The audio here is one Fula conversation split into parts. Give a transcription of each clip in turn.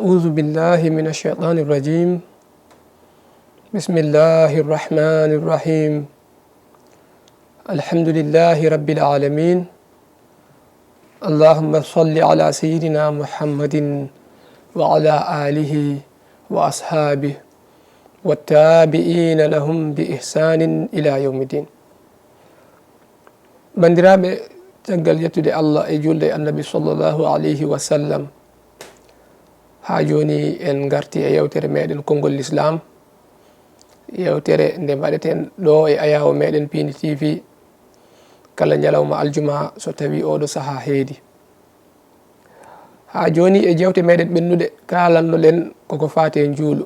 أعوذ بالله من الشيطان الرجيم بسم الله الرحمن الرحيم الحمد لله رب العالمين اللهم صل على سيدنا محمد وعلى آله وأصحابه والتابعين لهم بإحسان إلى يوم الدين بندرابي تنقل يتدي الله يجول النبي صلى الله عليه وسلم ha joni en garti e yewtere meɗen konngol l'islam yewtere nde mbaɗeten ɗo e ayawo meɗen Pini TV kala ñalawma aljuma so tawi oɗo saaha heedi ha joni e jewte meɗen ɓennuɗe kalannoɗen koko fate juulu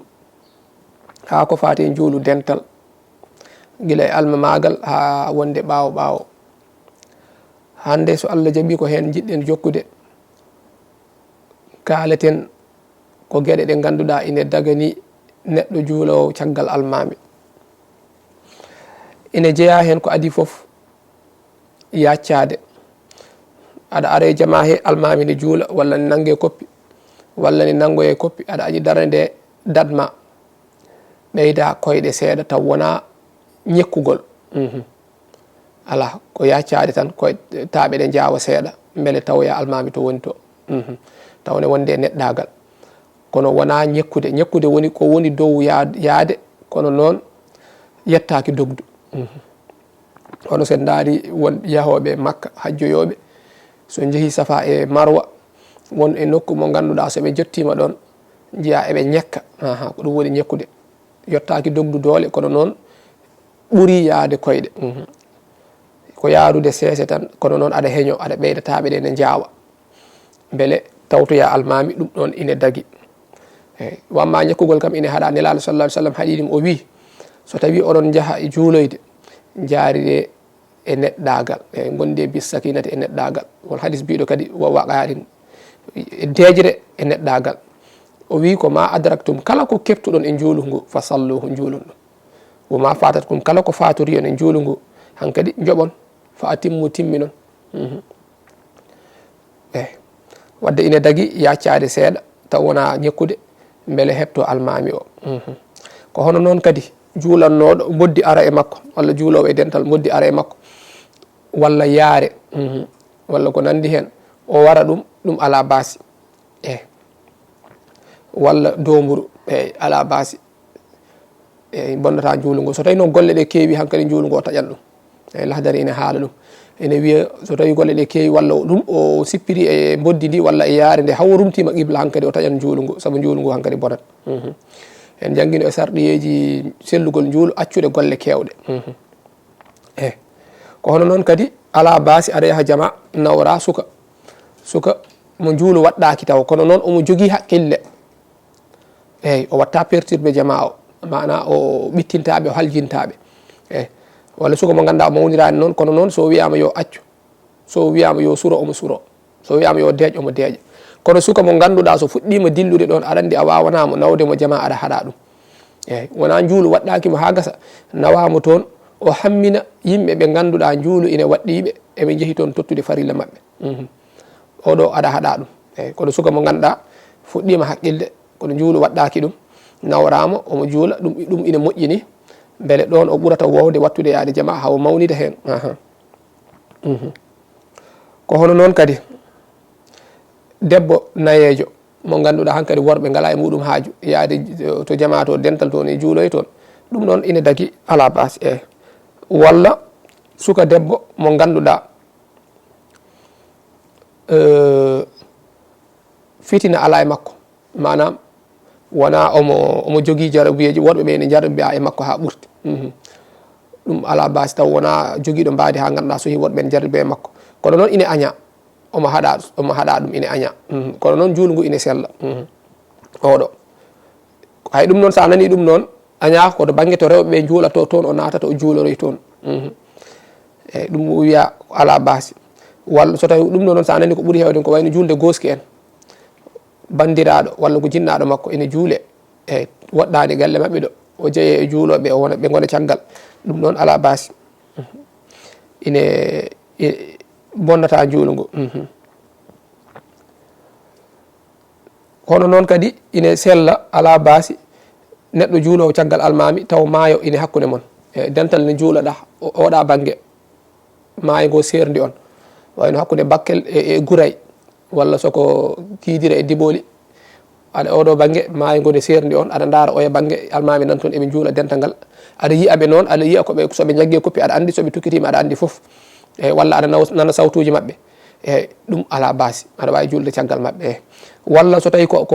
ha ko fate juulu dental gila e alma magal ha wonde ɓawo ɓawo hande so Allah jaaɓi ko hen jiɗɗen jokkude kaleten ko gueɗe ɗe ganduɗa ine dagani neɗɗo juulowo caggal almami ine jeeya hen ko adi foof yaccade aɗa ara e jama he almami ne juula walla ne nangue koppi walla ne nangoye koppi aɗa aƴi darde nde dadma ɓeyda koyɗe seeɗa taw wona ñekkugol ala ko yaccade tan koye taaɓe ɗe jawa seeɗa beele tawoya almami to woni to tawne wonde neɗɗagal kono wona ñekkude woni ko woni dow yaade kono noon yettaki dogdu hono sen daari won yahoɓe makka hajjoyoɓe so jeehi safa e marwa won e nokku mo ganduɗa soɓe jottima ɗon jiiya eɓe ñekka ko ɗum woni ñekkude yettaki dogdu doole kono noon ɓuuri yaade koyɗe ko yarude seese tan kono noon aɗa heeño aɗa ɓeyda taaɓe ɗe ne jawa beele tawtoya almami ɗum ɗon ine dagui wamma ñekkugol kam ine haɗa nelaɗo sallallahu alaihi wasallam haɗiɗum o wi so tawi oɗon jaaha e juuloyde jaaride e neɗɗagal e gonde bis sakinati e neɗɗagal won hadis biɗo kadi waqaɗin dejre e neɗɗagal o wi ko ma adraktum kala ko keptuɗon e juulu ngu fa salluhu juulun ɗum woma fatatkum kala ko fatori on e juulu ngu hankadi joɓon fa atimmu timminon wadde ine dagui yaccade seeɗa taw wona ñekkude beele hebto almami o ko hono noon kadi juulannoɗo moddi ara e makko walla juulowo e dental moddi ara e makko walla yaare walla ko nandi hen o wara ɗum ala baasi walla domuru ala baasi bonnata juulungo so tawi noon golle ɗe keewi hankkadi juulungo o taƴan ɗum lahdari ene haala ɗum ene wiya so tawi golle ɗe keewi walla ɗum o sippiri e boddi ndi walla e yaare nde hawo rumtima qibla hankkadi o taƴan juulungu saabu juulungu hankkadi bonat en jangguino e sarɗiyeji sellugol juulu accuɗe golle kewɗe ko hono noon kadi ala baasi aɗa yaha jama nawra suka mo juulu waɗɗaki taw kono noon omo jogui haqqille o watta perturbe jama o mana o ɓittintaɓe o haljintaɓe walla suka mo ganduɗa o mawnirani noon kono noon so wiyama yo accu so wiyama yo suro omo suro so wiyama yo deeƴ omo deeƴa kono suka mo ganduɗa so fuɗɗima dillude ɗon aɗa andi a wawanamo nawde mo jama aɗa haɗa ɗum wona juulu waɗɗakimo ha gasa nawamo toon o hammina yimɓe ɓe ganduɗa juulu ine waɗɗiɓe eɓe jeehi toon tottude farilla mabɓe oɗo aɗa haɗa ɗum kono suka mo ganduɗa fuɗɗima haqqilde kono juulu waɗɗaki ɗum nawramo omo juula ɗum ine moƴƴini beele ɗon o ɓurata wowde wattude yaade jama hawo mawnida hen ko hono noon kadi debbo nayejo mo ganduɗa hankkadi worɓe ngala e muɗum haaju yaade to jama to dental toon e juuloye toon ɗum noon ine dagui ala basi walla suka debbo mo ganduɗa fitina ala e makko manam wona omo jogui jarabiyeji worɓe ɓe ne jarabiya e makko ha ɓurti ɗum ala basi taw wona joguiɗo mbadi ha ganduɗa so hi worɓe ne jarabi e makko kono noon ine aña omo haɗa ɗum ine aña kono noon juulu ngu ine sella oɗo hay ɗum noon sa nani ɗum noon aña koto banggue to rewɓeɓe juulato toon o natata o juuloroy toon eyyi ɗum wiya ala basi walla so tawi ɗum ɗo noon sa nani ko ɓuuri hewde ko wayno julde goski en bandiraɗo walla ko jinnaɗo makko ene juule e woɗɗade galle mabɓe ɗo o jeeye e juuloɓe ɓe gona caggal ɗum noon ala basi ine bonnata juulu ngu hono noon kadi ine sella ala baasi neɗɗo juulowo caggal almami taw maayo ine hakkude mon dental ne juulaɗa oɗa banggue maayo ngo serdi on wayno hakkude Bakel e Gouray walla soko Kidira e Diboli aɗa oɗo banggue maayo ngo ne serdi on aɗa daara oya banggue almami nan toon eɓe juula dental ngal aɗa yiyaɓe noon aɗa yiya koɓe soɓe jaggue koppi aɗa andi soɓe tukkitima aɗa andi foof walla aɗa nana sawtuji mabɓe ɗum ala basi aɗa wawi julde caggal mabɓe walla so tawi ko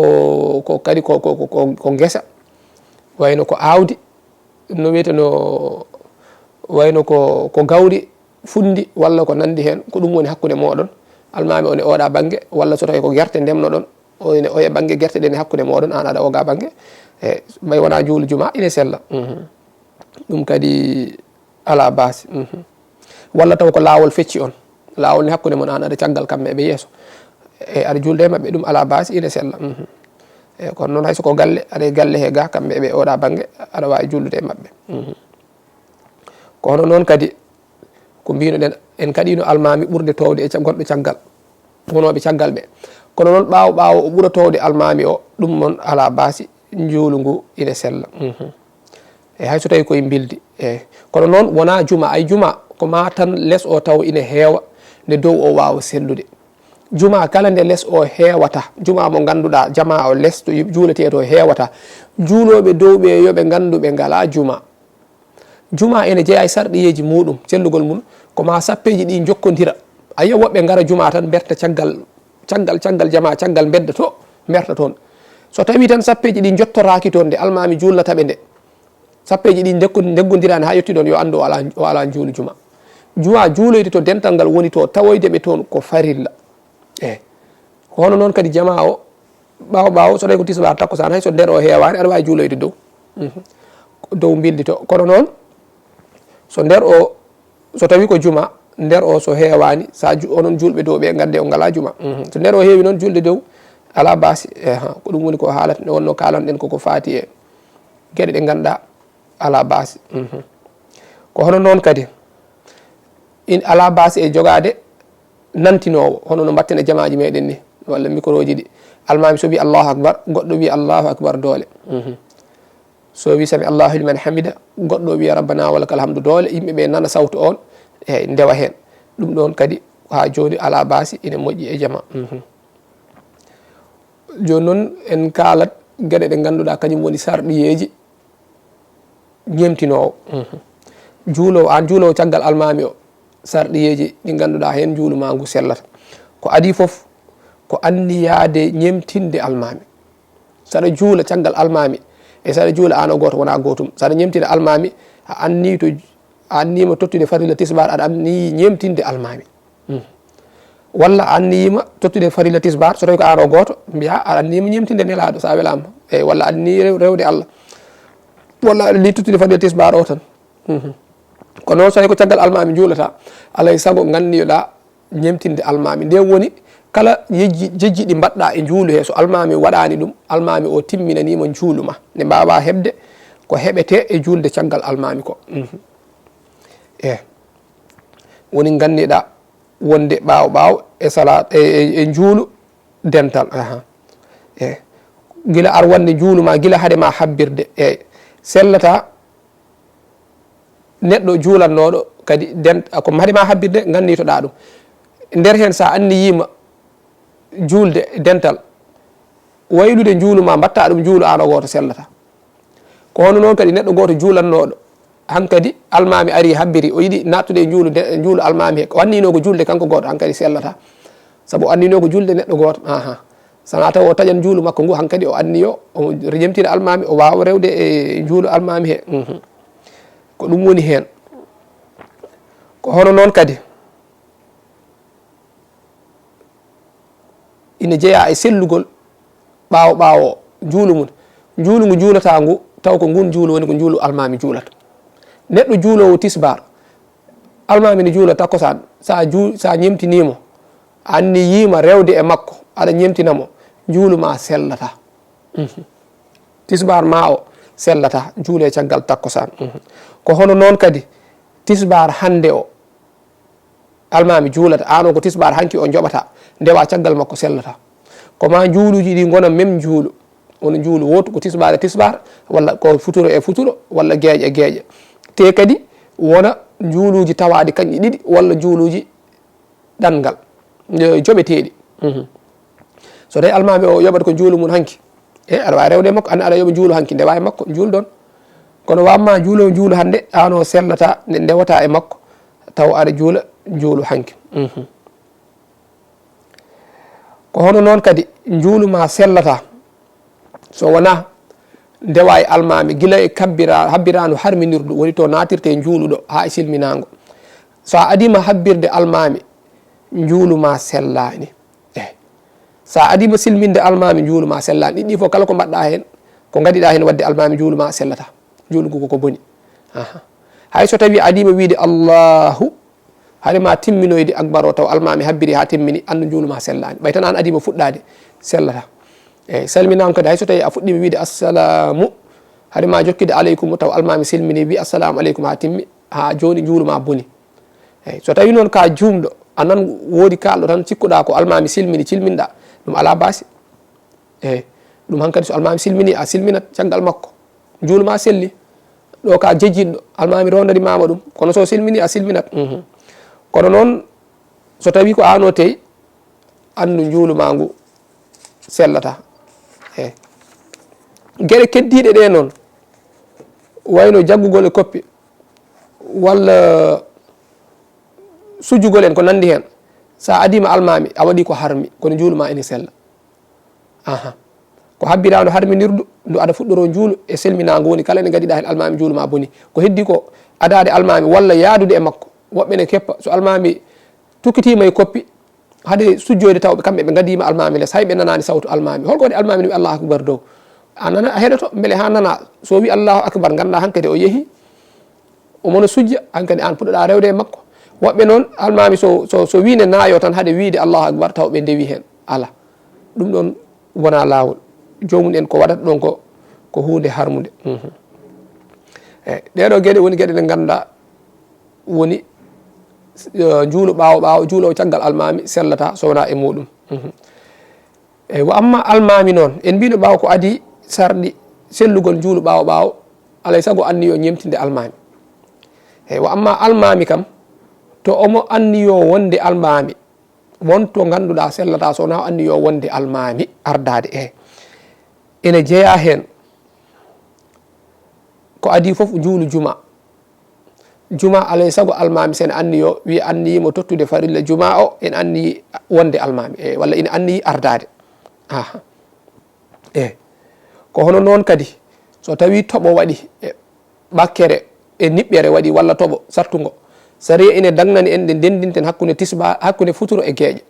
kadi ko guesa wayno ko awdi no wiyeteno wayno ko gawri fundi walla ko nandi hen ko ɗum woni hakkude moɗon almami one oɗa banggue walla so tawi ko guerte ndemno ɗon one oya banggue guerte ɗen e hakkude moɗon an aɗa oga banggue may wona juulu juma ine sella ɗum kadi ala basi walla taw ko lawol fecci on lawol ni hakkude mon an aɗa caggal kamɓe ɓe yeeso aɗa julde e mabɓe ɗum ala basi ine sella kono noon hayso ko galle aɗa galle he ga kamɓe ɓe oɗa banggue aɗa wawi jullude e mabɓe kono noon kadi ko mbinoɗen en kaɗino almami ɓurde towde e goɗɗo caggal wonoɓe caggal ɓe kono noon ɓawo o ɓuura towde almami o ɗum mon ala basi juulu ngu ine sella hayso tawi koye bildi kono noon wona juma ay juma ko ma tan less o taw ine heewa nde dow o wawa sellude juma kala nde less o heewata juma mo ganduɗa jama o less to juulete to heewata juuloɓe dow ɓe yoɓe gandu ɓe ngala juma juma ene jeeya e sarɗiyeji muɗum sellugol mum koma sappeji ɗi jokkodira ayiya woɓɓe gara juma tan berta caggal jama caggal bedda to berta toon so tawi tan sappeji ɗi jottoraki toon nde almami juulnataɓe nde sappeji ɗi deggodirani ha yetti ɗon yo andu o ala juulu juma juuloyde to dental ngal woni to tawoydeɓe toon ko farilla hono noon kadi jama o ɓawo so tawi ko tisbar takkosan hay so nder o heewani aɗa wawi juuloyde dow bildi to kono noon so nder o so tawi ko juma nder o so heewani sa onon julɓe dow ɓe gande o ngala juma so nder o heewi noon julde dow ala basi ko ɗum woni ko haalata nde wonno kalanɗen koko fati e gueɗe ɗe ganduɗa ala basi ko hono noon kadi in ala basi e jogade nantinowo hono no mbatten e jamaji meɗen ni walla micro ji ɗi almami so wi allahu akbar goɗɗo wi allahu akbar doole so wi sami allahu liman hamida goɗɗo wiya rabbana walakal hamdu doole yimɓeɓe nana sawtu on ndewa hen ɗum ɗon kadi ha joni ala basi ine moƴƴi e jama joni noon en kalat gueɗe ɗe ganduɗa kañum woni sarɗiyeji ñemtinowo juulowo an juulowo caggal almami o sarɗiyeji ɗi ganduɗa hen juuluma ngu sellata ko adi foof ko anniyade ñemtinde almami saɗa juula caggal almami e saɗa juula an o goto wona gotum saɗa ñemtina almami a anni to a annima tottude farilla tisbar aɗa anni ñemtinde almami walla a anniyima tottude farilla tisbar so tawi ko an o goto mbiya aɗa annima ñemtinde nelaɗo sa welama walla anni rewde Allah walla aɗa ni tottude farilla tisbar o tan kono noon so tawi ko caggal almami juulata alay saago ganniyoɗa ñemtinde almami nde woni kala jejji ɗi mbaɗɗa e juulu he so almami waɗani ɗum almami o timminanima juuluma nde mbawa hebde ko heɓete e julde caggal almami ko woni ganniɗa wonde ɓawo e salat e juulu dental guila ar wonde juuluma guila haadema habbirde sellata neɗɗo juulannoɗo kadi ko haadema habbirde gannitoɗa ɗum nder hen sa anniyima julde dental waylude juuluma mbatta ɗum juulu an o goto sellata ko hono noon kadi neɗɗo goto juulannoɗo hankkadi almami ari habbiri o yiiɗi nattude juulu almami he o annino julde kanko goto hankkadi sellata saabu o annino ko julde neɗɗo goto sana taw o taƴan juulu makko ngu hankkadi o anniyo o ñemtina almami o wawa rewde e juulu almami he ko ɗum woni hen ko hono noon kadi ina jeeya e sellugol ɓawo juulu mum juulu ngu juulata ngu taw ko ngun juulu woni ko juulu almami juulata neɗɗo juulowo tisbar almami ne juula takkosan sa ñemtinimo anni yima rewde e makko aɗa ñemtinamo juuluma sellata tisbar ma o sellata juule caggal takkosan ko hono noon kadi tisbar hande o almami juulata an o ko tisbar hanki o joɓata ndewa caggal makko sellata ko ma juuluji ɗi gona même juulu wono juulu wotu ko tisbar e tisbar walla ko futuro e futuro walla geeƴe e geeƴe te kadi wona juuluji tawaɗi kanƴi ɗiɗi walla juuluji ɗanngal joɓeteɗi so tawi almami o yoɓata ko juulu mum hanki aɗa wawi rewde makko an aɗa yoɓa juulu hanki ndewa e makko juulu ɗon kono wamma juulo juulu hande an o sellata nde ndewata e makko taw aɗa juula juulu hanki ko hono noon kadi juulu ma sellata so wona ndewa e almami gila e habbiranu harminirdu woni to natirte juuluɗo ha e silminago so a adima habbirde almami juulu ma sellani sa adima silminde almami juulu ma sellani ɗiɗɗi fof kala ko mbaɗɗa hen ko gaɗiɗa hen wadde almami juulu ma sellata juulu ngu koko boni hay so tawi adima wiide allahu haade ma timminoyde akbar o taw almami habbiri ha timmini andu juulu ma sellani ɓay tan an adima fuɗɗade sellata eyyi salminama kadi hay so tawi a fuɗɗima wiide assalamu haade ma jokkide aleykum taw almami silmini wi assalamu aleykum ha timmi ha joni juulu ma boni eyyi so tawi noon ka jumɗo anan woodi kalɗo tan cikkuɗa ko almami silmini cilminɗa ɗum ala basi eyyi ɗum hankkadi so almami silmini a silminat caggal makko juulu ma selli ɗo ka jejjitɗo almami rondanimama ɗum kono so silmini a silminat kono noon so tawi ko an o teyi andu juulu ma ngu sellata eyyi gueɗe keddiɗe ɗe noon wayno jaggugol e koppi walla sujjugol en ko nandi hen sa adima almami a waɗi ko harmi kono juulu ma ene sella ko habbirano harminirdu ndu aɗa fuɗɗoro juulu e selminago woni kala ne gaɗiɗa hen almami juulu ma boni ko heddi ko adade almami walla yaadude e makko woɓɓe ne keppa so almami tukkitima e koppi haade sujjoyde tawɓe kamɓe ɓe gadima almami less hay ɓe nanani sawtu almami holko waɗi almami ne wi allahu akbar dow a nana a heɗoto beele ha nana so wi allahu akbar ganda hankkadi o yeehi omono sujja hankkadi an puɗɗoɗa rewde e makko woɓɓe noon almami so wine naayo tan haade wiide allahu akbar taw ɓe ndewi hen ala ɗum ɗon wona lawol jomum en ko waɗata ɗon ko hunde harmude eyyi ɗeɗo gueɗe woni gueɗe ɗe ganduɗa woni juulo ɓawo juulo caggal almami sellata so wona e muɗum eyyi wo amma almami noon en mbino ɓawo ko adi sarɗi sellugol juulo ɓawo alay saago anniyo ñemtinde almami eyyi wo amma almami kam to omo anniyo wonde almami wonto ganduɗa sellata so wona anniyo wonde almami ardade ene jeeya hen ko adi foof juulu juma alay saago almami sen anniyo wi anniyimo tottude farilla juma o en anniyi wonde almami walla ina anniyi ardade ko hono noon kadi so tawi toɓo waɗi e ɓakkere e niɓɓere waɗi walla toɓo sartugo saria ine dagnani en ɗe ndendinten hakkude hakkude futuro e gueeƴe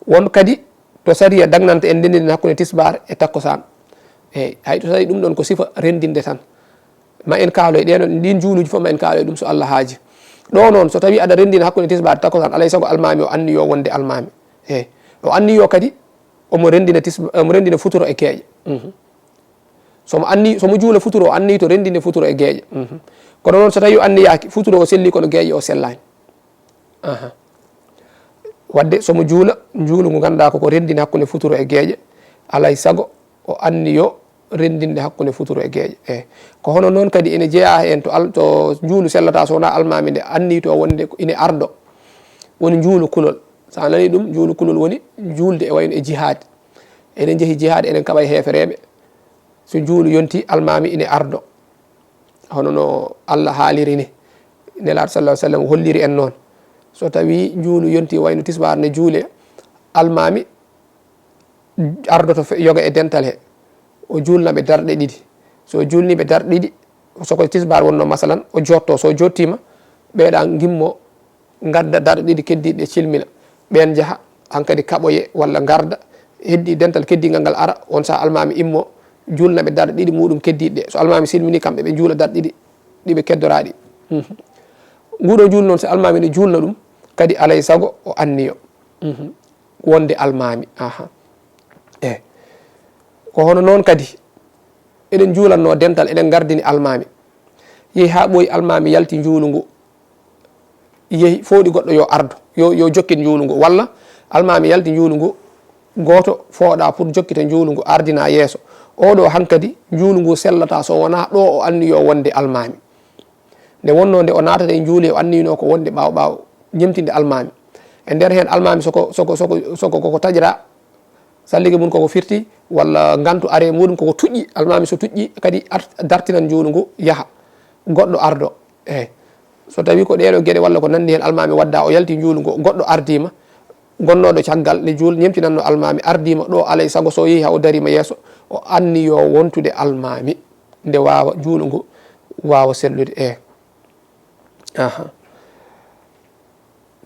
won kadi to saria dagnanta en ndendinten hakkude tisbar e takkosan hay to tawi ɗum ɗon ko sifa rendinde tan ma en kaalo e ɗenon ɗin juuluji fof ma en kaalo e ɗum so Allah haaji ɗo noon so tawi aɗa rendina hakkude tisbar e takkosan alay saago almami o anniyo wonde almami o anniyo kadi omo rendina futuro e gueeƴe somo juula futuro o anni to rendinde futuro e gueeƴe kono noon so tawi o anniyaki futuro o selli kono gueeƴe o sellani wadde somo juula juulu ngu ganduɗa koko rendinde hakkude futuro e gueeƴe alay saago o anniyo rendinde hakkude futuro e gueeƴe ko hono noon kadi ene jeeya hen to juulu sellata so wona almami nde anni to wonde ine ardo woni juulu kulol sa nani ɗum juulu kulol woni julde e wayno e jihad enen jeehi jihad enen kaɓa e hefereɓe so juulu yonti almami ine ardo hono no Allah haaliri ni nelaɗo sallah sallam holliri en noon so tawi juulu yonti wayno tisbar ne juule almami ardoto yoga e dental he o julnaɓe darɗe ɗiɗi so julniɓe darɗe ɗiɗi soko tisbar wonno masalan o jotto so jottima ɓeeɗa gimmo gadda darɗe ɗiɗi keddiɗe cilmina ɓen jaaha hankkadi kaɓoye walla garda heddi dental keddigal ngal ara on sa almami immo julnaɓe darɗe ɗiɗi muɗum keddiɗe so almami silmini kamɓe ɓe juula darɗe ɗiɗi ɗiɓe keddoraɗi nguɗo juul noon so almami ne julna ɗum kadi alay saago o anniyo wonde almami ko hono noon kadi eɗen juulanno dental eɗen gardini almami yeehi ha ɓooyi almami yalti juulu ngu yeehi fooɗi goɗɗo yo ardo yo jokkin juulu ngu walla almami yalti juulu ngu goto fooɗa pour jokkita juulu ngu ardina yeeso oɗo hankadi juulu ngu sellata so wona ɗo o anni yo wonde almami nde wonno nde o natata e juuli o annino ko wonde ɓaw ñemtinde almami e nder hen almami soko koko taƴira salligue mum koko firti walla gantu are muɗum koko tuƴƴi almami so tuƴƴi kadi dartinan juulu ngu yaaha goɗɗo ardo eyyi so tawi ko ɗeɗo gueɗe walla ko nandi hen almami wadda o yalti juulu ngu goɗɗo ardima gonnoɗo caggal ne juul ñemtinanno almami ardima ɗo alay saago so yeehi ha o darima yeeso o anni yo wontude almami nde wawa juulu ngu wawa sellude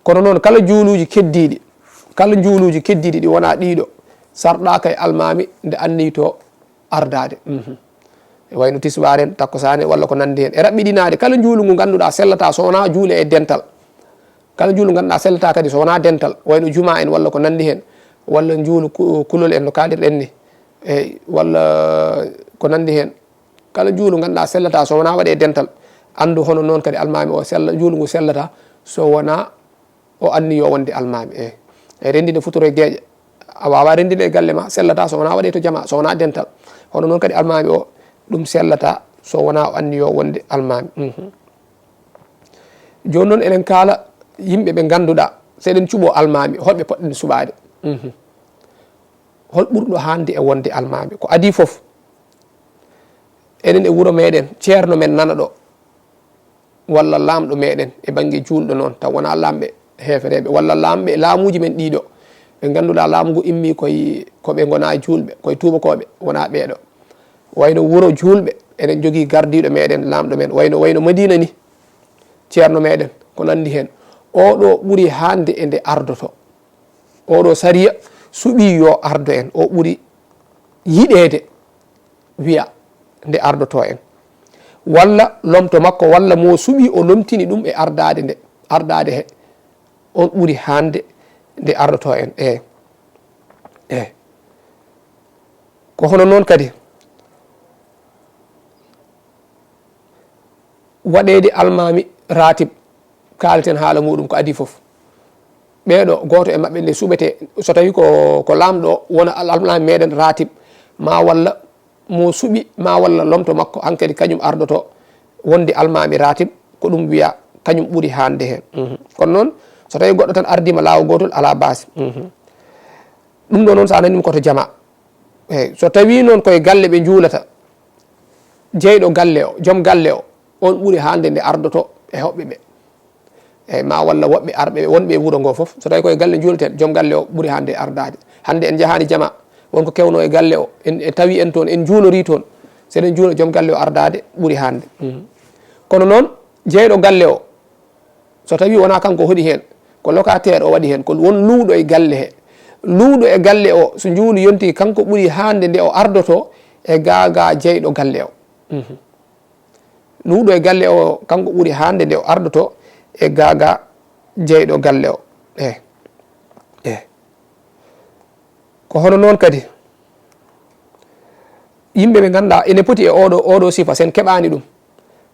kono noon kala juuluji keddiɗi ɗi wona ɗiɗo sarɗaka e almami nde anni to ardade wayno tisbar en takkosane walla ko nandi hen e raɓɓiɗinade kala juulu ngu ganduɗa sellata so wona juule e dental kala juulu ganduɗa sellata kadi so wona dental wayno juma en walla ko nandi hen walla juulu kulol en no kalirɗen ni eyyi walla ko nandi hen kala juulu ganduɗa sellata so wona waɗe dental andu hono noon kadi almami o juulu ngu sellata so wona o anni yo wonde almami e rendinde futuro e gueƴe a wawa rendinde e galle ma sellata so wona waɗe to jama so wona dental hono noon kadi almami o ɗum sellata so wona o anni yo wonde almami joni noon eɗen kaala yimɓe ɓe ganduɗa seɗen cuuɓo almami holɓe poɗɗen suɓade hol ɓurɗo hande e wonde almami ko adi foof enen e wuuro meɗen ceerno men nana ɗo walla lamɗo meɗen e banggue julɗo noon taw wona lamɓe hefereɓe walla laamuji men ɗiɗo ɓe ganduɗa laamu ngu immi koɓe gona julɓe koye tubakoɓe wona ɓeeɗo wayno wuuro julɓe eɗen jogui gardiɗo meɗen lamɗo men wayno Madina ni ceerno meɗen ko nandi hen oɗo ɓuuri hande e nde ardoto oɗo sariya suuɓi yo ardo en o ɓuuri yiɗede wiya nde ardoto en walla lomto makko walla mo suuɓi o lomtini ɗum e ardade he on ɓuuri hande nde ardoto en ko hono noon kadi waɗede almami ratib kalten haala muɗum ko adi foof ɓeɗo goto e mabɓe nde suɓete so tawi ko lamɗo wona almami meɗen ratib ma walla mo suuɓi ma walla lomto makko hankkadi kañum ardoto wonde almami ratib ko ɗum wiya kañum ɓuuri hande hen kono noon so tawi goɗɗo tan ardima lawol gotol ala base ɗum ɗo noon sa nanima koto jama eyyi so tawi noon koye galle ɓe juulata jeyɗo galle o joom galle o on ɓuuri hande nde ardoto e hoɓɓe ɓe eyyi ma walla woɓɓe arɓe wonɓe e wuuro ngo foof so tawi koye galle juuleten joom galle o ɓuuri hande ardade hande en jahani jama wonko kewno e galle o en tawi en toon en juulori toon seɗen juula joom galle o ardade ɓuuri hande kono noon jeyɗo galle o so tawi wona kanko hoɗi hen ko locataire o waɗi hen ko won luuɗo e galle he luuɗo e galle o so juulu yonti kanko ɓuuri hande nde o ardoto e gaga jeyɗo galle o luuɗo e galle o kanko ɓuuri hande nde o ardoto e gaga jeyɗo galle o ko hono noon kadi yimɓe ɓe ganduɗa ene poti e oɗo sifa sen keɓani ɗum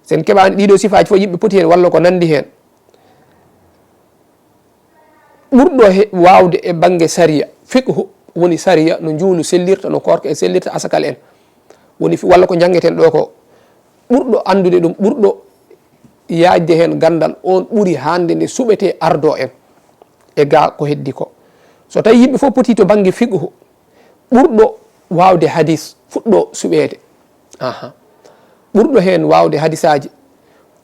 sen keɓani ɗiɗo sifaji fof yimɓe poti hen walla ko nandi hen ɓurɗo wawde e banggue sariya fiqhu woni sariya no juulu sellirta no korka e sellirta asakal en woni walla ko janggueten ɗo ko ɓurɗo andude ɗum ɓurɗo yajde hen gandal on ɓuuri hande nde suɓete ardo en e ga ko heddi ko so tawi yimɓe fof poti to banggue fiqhu ɓurɗo wawde hadis fuɗɗo suɓede ɓurɗo hen wawde hadisaji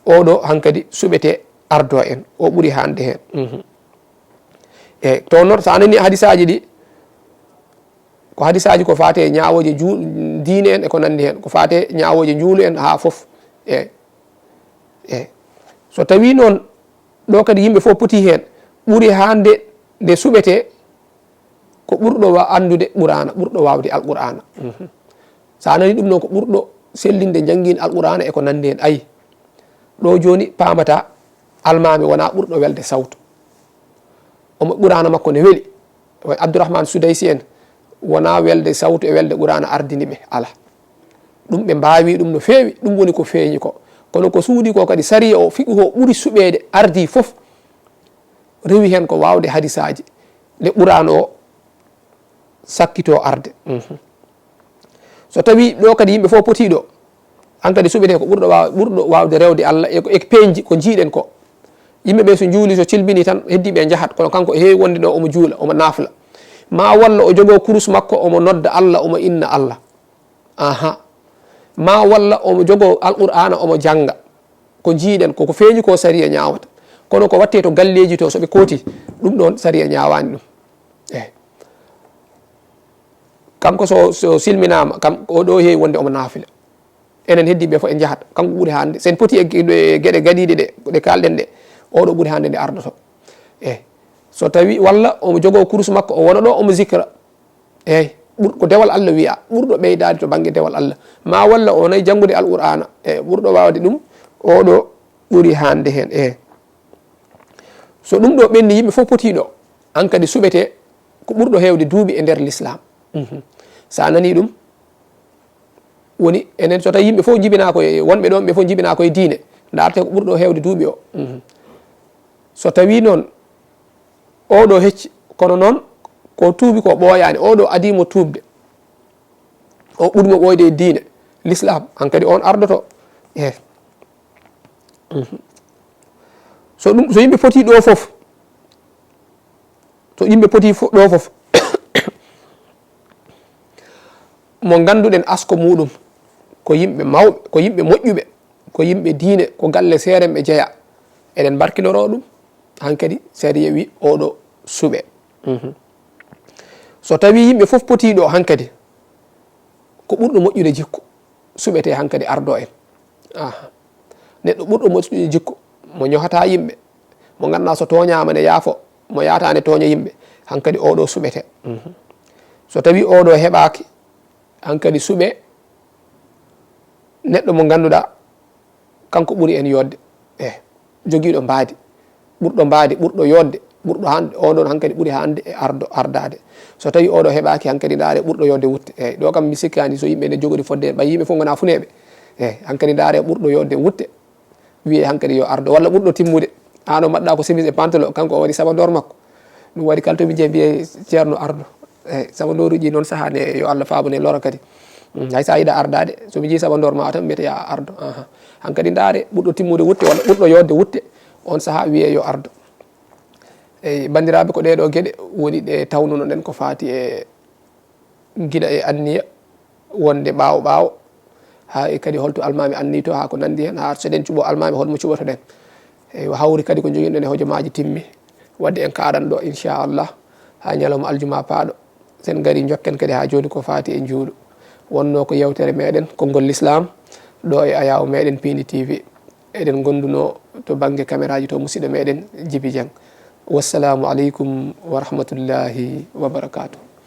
oɗo hankkadi suɓete ardo en o ɓuuri hande hen eyyi to noon sa nani hadisaji ɗi ko hadisaji ko fate ñawoje diine en e ko nandi hen ko fate ñawoje juulu en ha foof eyyi so tawi noon ɗo kadi yimɓe fof poti hen ɓuuri hande nde suɓete ko ɓurɗo andude qur'ana ɓurɗo wawde alqur'ana sa nani ɗum noon ko ɓurɗo sellinde jangguin alqur'ana e ko nandi hen ayi ɗo joni pamata almami wona ɓurɗo welde sawto omo qur'ana makko ne weeli way Abdourahmane Soudaysi en wona welde sawto e welde qur'ana ardiniɓe ala ɗum ɓe mbawi ɗum no fewi ɗum woni ko feeñi ko kono ko suuɗi ko kadi sariya o fiqhu o ɓuuri suɓede ardi foof rewi hen ko wawde hadisaji nde qur'ana o sakkito arde so tawi ɗo kadi yimɓe fof potiɗo an kadi suɓete ko ɓurɗo wawde rewde Allah e peñji ko jiiɗen ko yimɓe ɓe so juuli so cilbini tan heddiɓe jahat kono kanko e heewi wonde ɗo omo juula omo nafla ma walla o jogo kurus makko omo nodda Allah omo inna Allah ma walla omo jogo alqur'ana omo janga ko jiiɗen koko feeñi ko sariya ñawata kono ko watte to galleji to soɓe kooti ɗum ɗon sariya ñawani ɗum kanko so silminama kam oɗo heewi wonde omo naafila enen heddiɓe fof e jahat kanko ɓuuri hande sen poti e gueɗe gaɗiɗe ɗe kalɗen ɗe oɗo ɓuuri hande nde ardoto so tawi walla omo jogo kurus makko o wona ɗo omo zikra ko dewal Allah wiya ɓurɗo ɓeydade to banggue dewal Allah ma walla o nayi janggude alqur'ana ɓurɗo wawde ɗum oɗo ɓuuri hande hen so ɗum ɗo ɓenni yimɓe fof potiɗo an kadi suɓete ko ɓurɗo hewde duuɓi e nder l'islam sa nani ɗum woni enen so tawi yimɓe fof jibina koye wonɓe ɗon ɓe fof jibina koye diine darte ko ɓurɗo hewde duuɓi o so tawi noon oɗo hecci kono noon ko tuubi ko ɓooyani oɗo adimo tuubde o ɓurimo ɓoyde e diine l'islam hankadi on ardoto so yimɓe poti ɗo fof ɗo fof mo ganduɗen asko muɗum ko yimɓe mawɓe ko yimɓe moƴƴuɓe ko yimɓe diine ko galle seeren ɓe jeeya eɗen barkinoro ɗum hankadi sariya wi oɗo suuɓe so tawi yimɓe fof potiɗo hankadi ko ɓurɗo moƴƴude jikku suɓete hankadi ardo en neɗɗo ɓurɗo moƴƴude jikku mo ñohata yimɓe mo ganduɗa so toñama ne yaafo mo yatane toña yimɓe hankadi oɗo suɓete so tawi oɗo heɓaki hankadi suuɓe neɗɗo mo ganduɗa kanko ɓuuri en yodde joguiɗo mbaadi ɓurɗo yodde ɓurɗo hande oɗon hankadi ɓuuri hande e ardade so tawi oɗo heɓaki hankadi daare ɓurɗo yodde wutte ɗo kam mi sikkani so yimɓe ne jogori fodde ɓay yimɓe fof gona funeɓe hankadi daare ɓurɗo yodde wutte wiye hankadi yo ardo walla ɓurɗo timmude an o mbaɗɗa ko chemise e pantalon kanko o waɗi sabador makko ɗum waɗi kala tomi je mbiye ceerno ardo sabadoruji noon sahane yo Allah famune lora kadi hay sa yiiɗa ardade somi jii sabador ma tan mbiyata ya ardo hankadi daare ɓurɗo timmude wutte walla ɓurɗo yodde wutte on saaha wiye yo ardo bandiraɓe ko ɗeɗo gueɗe woni ɗe tawnuno ɗen ko fati e guiɗa e anniya wonde ɓawo ha e kadi holto almami anni to ha ko nandi hen ha soɗen cuuɓo almami holmo cuɓoto ɗen hawri kadi ko joguiɗen e hojomaji timmi wadde en kaɗan ɗo inchallah ha ñalawma aljuma paaɗo sen gari jokken kadi ha joni ko fati e juuɗo wonno ko yewtere meɗen konngol l'islam ɗo e ayaw meɗen Pini TV eɗen gonduno to banggue caméra ji to musidɗo meɗen Djiby Dieng wassalamu aleykum wa rahmatullahi wa barakatuh